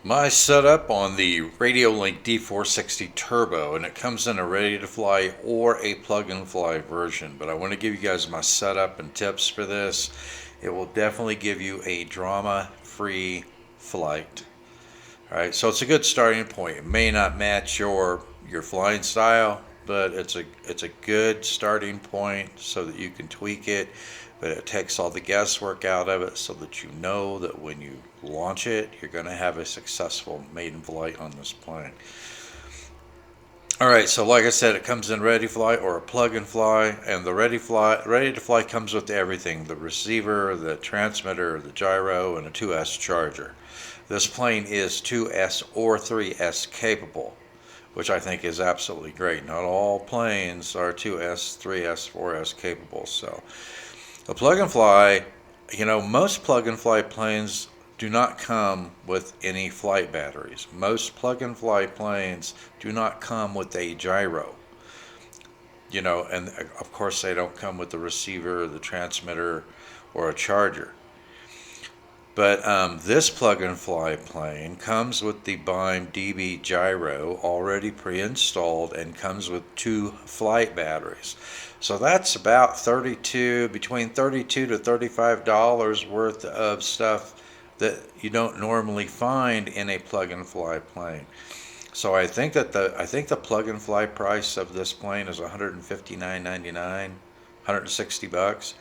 My setup on the Radiolink D460 Turbot, and it comes in a ready to fly or a plug and fly version, but I want to give you guys my setup and tips for this. It will definitely give you a drama free flight. Alright, so it's a good starting point. It may not match your flying style, but it's a good starting point so that you can tweak it, but it takes all the guesswork out of it so that you know that when you launch it, you're going to have a successful maiden flight on this plane. Alright, so like I said, it comes in ready fly or a plug and fly, and the ready to fly comes with everything: the receiver, the transmitter, the gyro, and a 2S charger. This plane is 2S or 3S capable, which I think is absolutely great. Not all planes are 2S, 3S, 4S capable. So the plug and fly, most plug and fly planes do not come with any flight batteries. Most plug and fly planes do not come with a gyro. And of course they don't come with the receiver, the transmitter, or a charger. But this plug and fly plane comes with the Byme-DB gyro already pre-installed and comes with 2 flight batteries. So that's about between $32 to $35 worth of stuff that you don't normally find in a plug and fly plane. So I think the plug and fly price of this plane is $159.99, $160.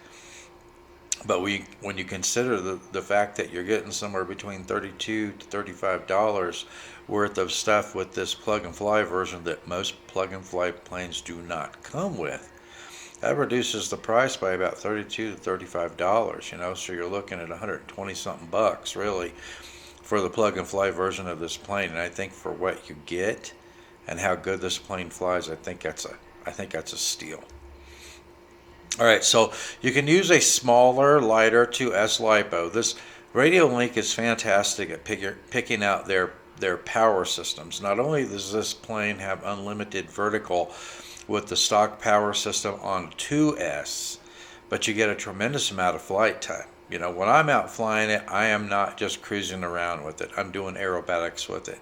But when you consider the fact that you're getting somewhere between $32 to $35 worth of stuff with this plug and fly version that most plug and fly planes do not come with, that reduces the price by about $32 to $35, so you're looking at 120 something bucks really for the plug and fly version of this plane. And I think for what you get and how good this plane flies, I think that's a steal. Alright, so you can use a smaller, lighter 2S LiPo. This Radiolink is fantastic at picking out their power systems. Not only does this plane have unlimited vertical with the stock power system on 2S, but you get a tremendous amount of flight time. When I'm out flying it, I am not just cruising around with it. I'm doing aerobatics with it.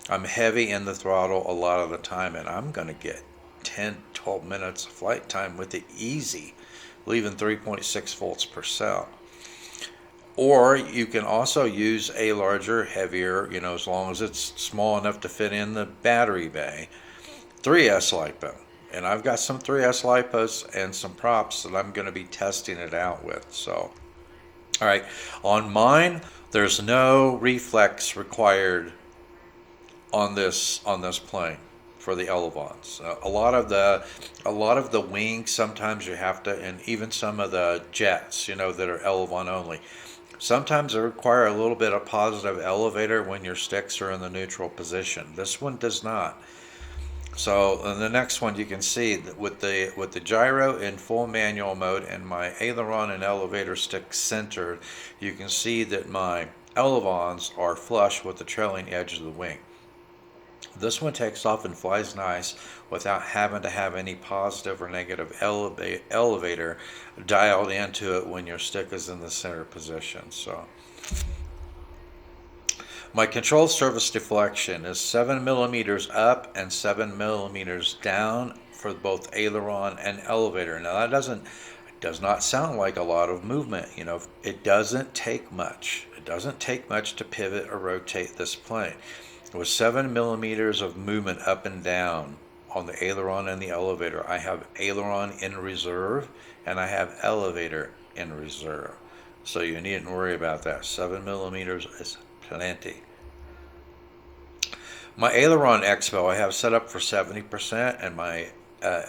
I'm heavy in the throttle a lot of the time, and I'm going to get 10, 12 minutes of flight time with it easy, leaving 3.6 volts per cell. Or you can also use a larger, heavier, as long as it's small enough to fit in the battery bay, 3S LiPo. And I've got some 3S LiPos and some props that I'm going to be testing it out with. So, alright, on mine, there's no reflex required on this plane for the elevons. A lot of the wings, sometimes you have to, and even some of the jets, that are elevon only, sometimes they require a little bit of positive elevator when your sticks are in the neutral position. This one does not. So in the next one, you can see that with the gyro in full manual mode and my aileron and elevator stick centered, you can see that my elevons are flush with the trailing edge of the wing. This one takes off and flies nice without having to have any positive or negative elevator dialed into it when your stick is in the center position. So my control surface deflection is 7 millimeters up and 7 millimeters down for both aileron and elevator. Now that does not sound like a lot of movement. It doesn't take much. It doesn't take much to pivot or rotate this plane. With 7 millimeters of movement up and down on the aileron and the elevator, I have aileron in reserve and I have elevator in reserve. So you needn't worry about that. 7 millimeters is plenty. My aileron expo I have set up for 70%, and my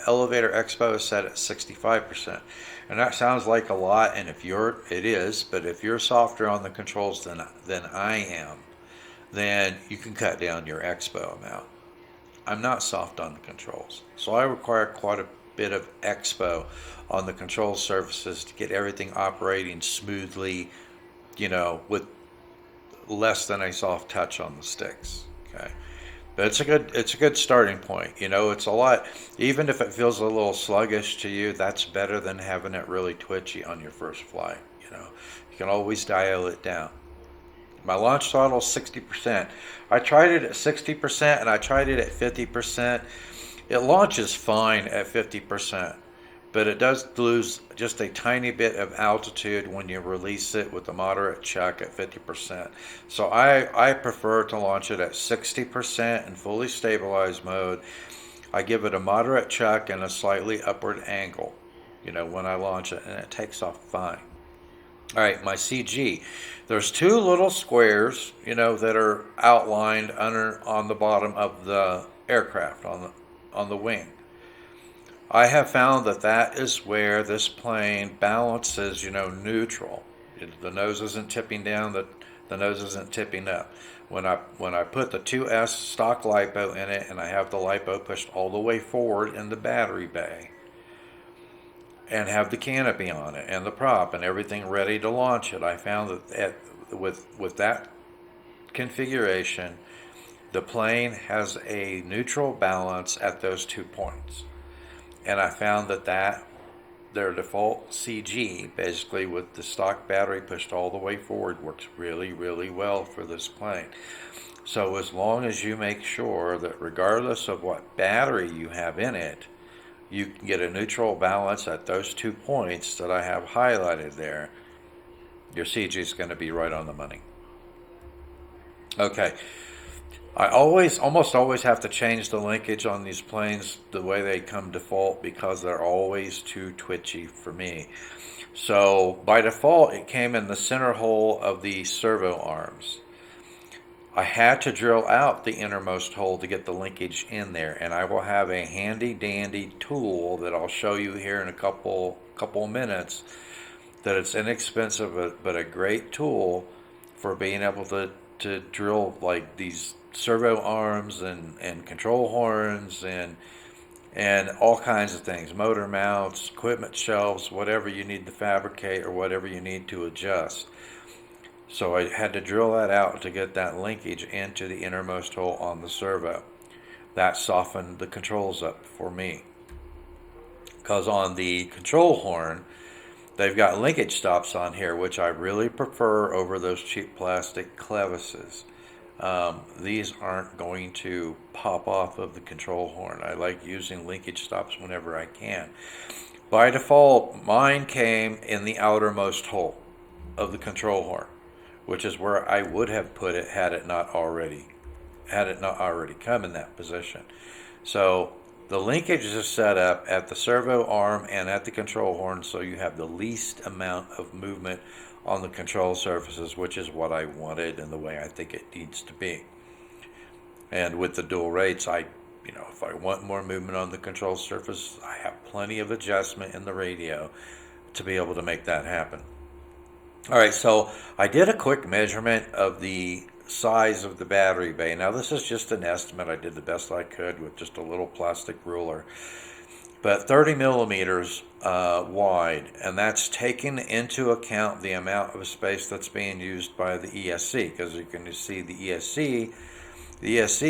elevator expo is set at 65%. And that sounds like a lot, and it is, but if you're softer on the controls than I am, then you can cut down your expo amount. I'm not soft on the controls, so I require quite a bit of expo on the control surfaces to get everything operating smoothly, with less than a soft touch on the sticks. Okay, but it's a good starting point. It's a lot. Even if it feels a little sluggish to you, that's better than having it really twitchy on your first flight. You can always dial it down. My launch throttle is 60%. I tried it at 60% and I tried it at 50%. It launches fine at 50%, but it does lose just a tiny bit of altitude when you release it with a moderate chuck at 50%. So I prefer to launch it at 60% in fully stabilized mode. I give it a moderate chuck and a slightly upward angle, when I launch it, and it takes off fine. All right, my CG. There's two little squares, that are outlined on the bottom of the aircraft, on the wing. I have found that is where this plane balances, neutral. The nose isn't tipping down, the nose isn't tipping up. When I put the 2S stock LiPo in it, and I have the LiPo pushed all the way forward in the battery bay, and have the canopy on it and the prop and everything ready to launch it, I found that with that configuration, the plane has a neutral balance at those 2 points. And I found that their default CG, basically with the stock battery pushed all the way forward, works really, really well for this plane. So as long as you make sure that regardless of what battery you have in it, you can get a neutral balance at those 2 points that I have highlighted there, your CG is going to be right on the money. Okay. I almost always have to change the linkage on these planes the way they come default because they're always too twitchy for me. So by default, it came in the center hole of the servo arms. I had to drill out the innermost hole to get the linkage in there, and I will have a handy dandy tool that I'll show you here in a couple minutes. That it's inexpensive but a great tool for being able to drill like these servo arms and control horns and all kinds of things, motor mounts, equipment shelves, whatever you need to fabricate or whatever you need to adjust. So I had to drill that out to get that linkage into the innermost hole on the servo. That softened the controls up for me. Because on the control horn, they've got linkage stops on here, which I really prefer over those cheap plastic clevises. These aren't going to pop off of the control horn. I like using linkage stops whenever I can. By default, mine came in the outermost hole of the control horn, which is where I would have put it had it not already come in that position. So the linkage is set up at the servo arm and at the control horn, so you have the least amount of movement on the control surfaces, which is what I wanted and the way I think it needs to be. And with the dual rates, if I want more movement on the control surface, I have plenty of adjustment in the radio to be able to make that happen. All right, so I did a quick measurement of the size of the battery bay. Now this is just an estimate. I did the best I could with just a little plastic ruler. But 30 millimeters wide, and that's taking into account the amount of space that's being used by the ESC, because you can see the ESC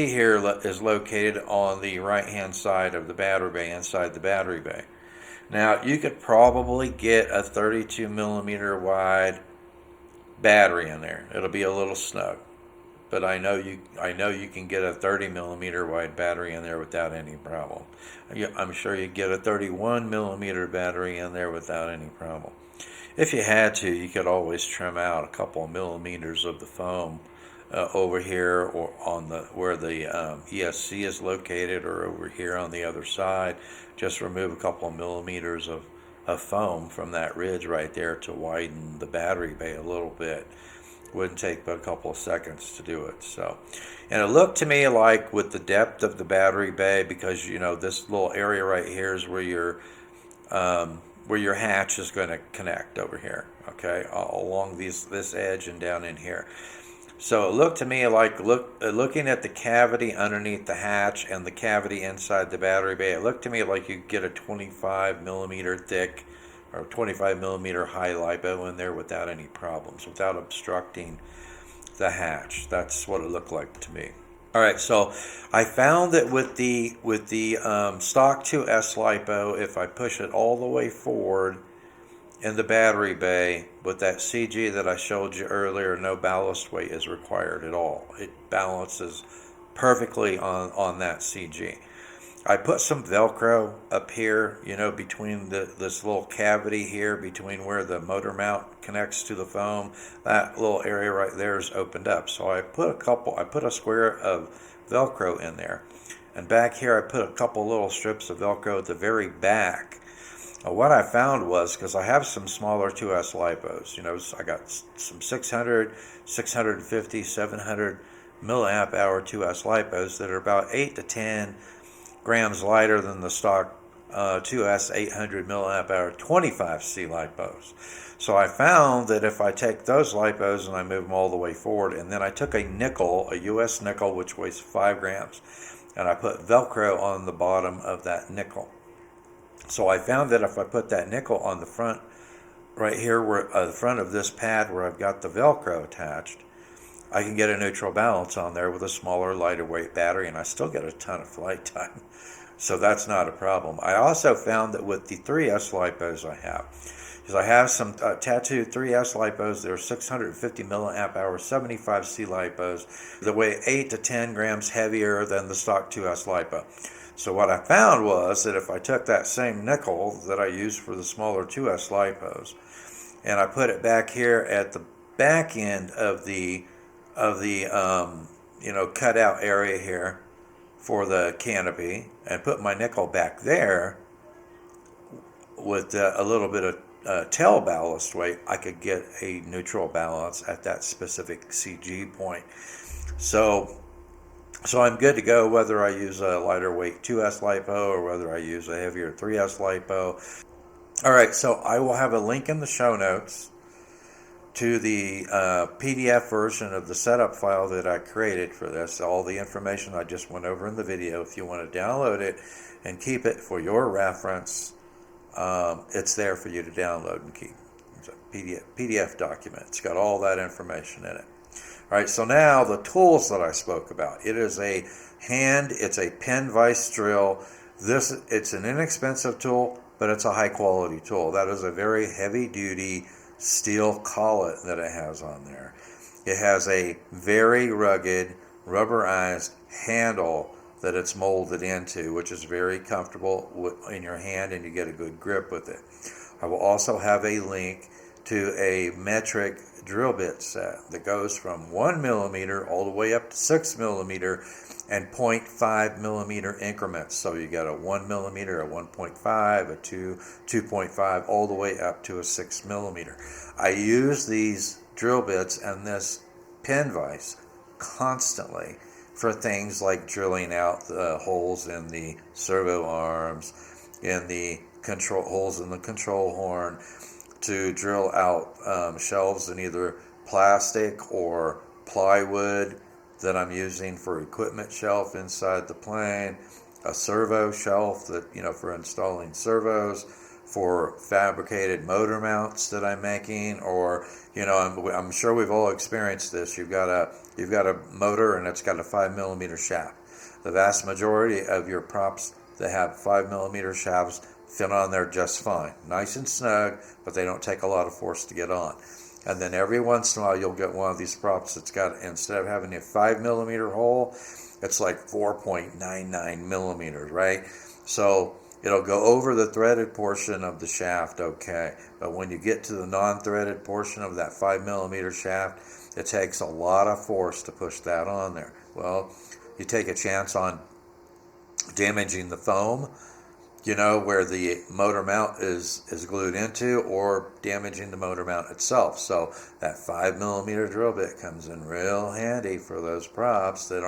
here is located on the right-hand side of the battery bay, inside the battery bay. Now, you could probably get a 32 millimeter wide battery in there. It'll be a little snug, but I know you can get a 30 millimeter wide battery in there without any problem. I'm sure you get a 31 millimeter battery in there without any problem. If you had to, you could always trim out a couple of millimeters of the foam over here or on where the ESC is located, or over here on the other side. Just remove a couple of millimeters of foam from that ridge right there to widen the battery bay a little bit. Wouldn't take but a couple of seconds to do it. So, and it looked to me like with the depth of the battery bay, because this little area right here is where your hatch is going to connect over here, okay, along this edge and down in here. So it looked to me like looking at the cavity underneath the hatch and the cavity inside the battery bay, it looked to me like you get a 25 millimeter thick or 25 millimeter high LiPo in there without any problems, without obstructing the hatch. That's what it looked like to me. All right, so I found that with the stock 2S LiPo, if I push it all the way forward in the battery bay with that CG that I showed you earlier. No ballast weight is required at all. It balances perfectly on that CG. I put some Velcro up here, you know, between this little cavity here, between where the motor mount connects to the foam. That little area right there is opened up. So I put a square of Velcro in there. And back here I put a couple little strips of Velcro at the very back. What I found was, because I have some smaller 2S lipos, you know, I got some 600, 650, 700 milliamp hour 2S lipos that are about 8 to 10 grams lighter than the stock 2S 800 milliamp hour 25C lipos. So I found that if I take those lipos and I move them all the way forward, and then I took a nickel, a US nickel, which weighs 5 grams, and I put Velcro on the bottom of that nickel. So I found that if I put that nickel on the front, right here, where the front of this pad where I've got the Velcro attached, I can get a neutral balance on there with a smaller, lighter weight battery, and I still get a ton of flight time. So that's not a problem. I also found that with the 3S lipos I have, because I have some tattooed 3S lipos that are 650 milliamp hour 75C lipos that weigh 8 to 10 grams heavier than the stock 2S lipo. So what I found was that if I took that same nickel that I used for the smaller 2S lipos, and I put it back here at the back end of the you know, cutout area here for the canopy, and put my nickel back there with a little bit of tail ballast weight, I could get a neutral balance at that specific CG point. So I'm good to go whether I use a lighter weight 2S lipo or whether I use a heavier 3S lipo. All right, so I will have a link in the show notes to the PDF version of the setup file that I created for this. All the information I just went over in the video. If you want to download it and keep it for your reference, it's there for you to download and keep. It's a PDF document. It's got all that information in it. All right, so now the tools that I spoke about. It's a pen vise drill. It's an inexpensive tool, but it's a high quality tool. That is a very heavy duty steel collet that it has on there. It has a very rugged rubberized handle that it's molded into, which is very comfortable in your hand, and you get a good grip with it. I will also have a link to a metric drill bit set that goes from 1 millimeter all the way up to 6 millimeter and 0.5 millimeter increments. So you got a 1 millimeter, a 1.5, a 2, 2.5, all the way up to a 6 millimeter. I use these drill bits and this pen vise constantly for things like drilling out the holes in the servo arms, in the control holes in the control horn, to drill out shelves in either plastic or plywood that I'm using for equipment shelf inside the plane, a servo shelf that, you know, for installing servos, for fabricated motor mounts that I'm making, or, you know, I'm sure we've all experienced this. You've got a motor and it's got a 5 millimeter shaft. The vast majority of your props that have 5 millimeter shafts fit on there just fine, nice and snug, but they don't take a lot of force to get on. And then every once in a while you'll get one of these props that's got, instead of having a 5 millimeter hole, it's like 4.99 millimeters, right? So it'll go over the threaded portion of the shaft, okay, but when you get to the non-threaded portion of that 5 millimeter shaft, it takes a lot of force to push that on there. Well, you take a chance on damaging the foam, you know, where the motor mount is glued into, or damaging the motor mount itself. So that 5 millimeter drill bit comes in real handy for those props that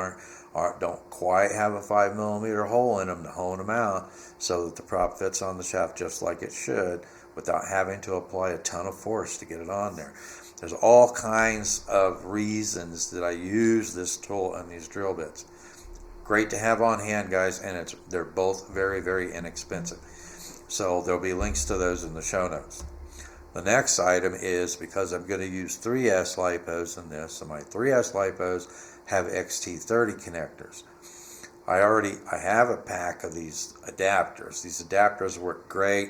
don't quite have a 5 millimeter hole in them to hone them out, so that the prop fits on the shaft just like it should without having to apply a ton of force to get it on there. There's all kinds of reasons that I use this tool and these drill bits. Great to have on hand, guys, and they're both very, very inexpensive. So there'll be links to those in the show notes. The next item is, because I'm going to use 3S lipos in this, so my 3S lipos have XT30 connectors. I have a pack of these adapters. These adapters work great.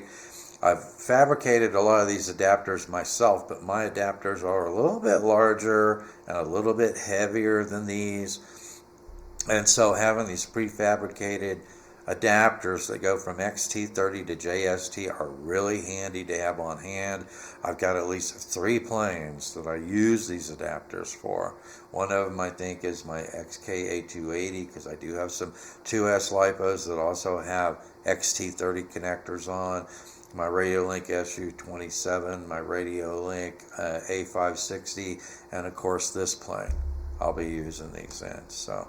I've fabricated a lot of these adapters myself, but my adapters are a little bit larger and a little bit heavier than these. And so having these prefabricated adapters that go from XT30 to JST are really handy to have on hand. I've got at least 3 planes that I use these adapters for. One of them I think is my XK8280, because I do have some 2S LiPos that also have XT30 connectors on. My Radiolink SU27, my Radiolink A560, and of course this plane. I'll be using these in. So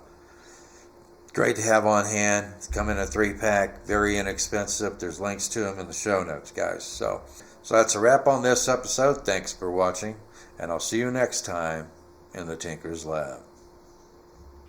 great to have on hand. It's come in a 3-pack, very inexpensive. There's links to them in the show notes, guys. So that's a wrap on this episode. Thanks for watching, and I'll see you next time in the Tinker's Lab.